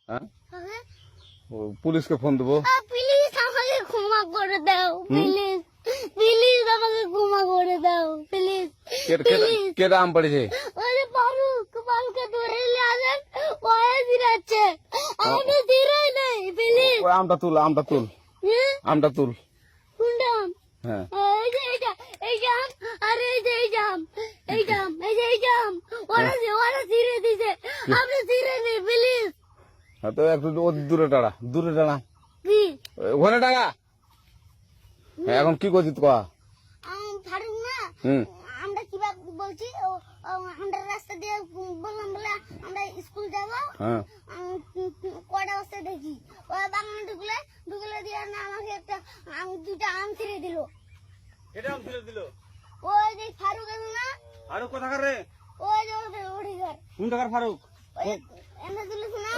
হ্যাঁ হ্যাঁ পুলিশকে ফোন দেবো। প্লিজ আমাকে ক্ষমা করে দাও, প্লিজ প্লিজ আমাকে ক্ষমা করে দাও, প্লিজ প্লিজ। কেটা আম পড়েছে? ওই যে পালকে ধরে নিয়ে আসেন, ওয়ে দিরাচ্ছে, আমি দিরাই নাই, প্লিজ। ওই আমটা তুল, আমটা তুল, আমটা তুল। কোনটা আম? হ্যাঁ এই যে এইটা, এই যে আম, আর এই যে এই যে আম, এই যে আম, এই যে এই যে আম, ওরা ছিঁড়ে দিছে, আপনি ছিঁড়ে নেই, প্লিজ। হ্যাঁ, তো একটু দূরে টাড়া, দূরে টাড়া, কি ওখানে টাড়া। হ্যাঁ, এখন কি করছিস কয়া? ফারুক না, হুম আমরা কিভাবে বলছি, আমরা রাস্তা দিয়ে বললাম বলে আমরা স্কুল যাবো, হ্যাঁ কয়টা বস্তা দেখি ওই বাগানে ঢুকলে দিয়ে না আমাকে একটা দুটা আম ছিঁড়ে দিল। এটা আম ছিঁড়ে দিল? ওই যে ফারুক আছে না, ফারুক কোথাকার রে? ওই যে ওঠে ঘর, কোন টাকার ফারুক? ওই এনে তুলেছে না।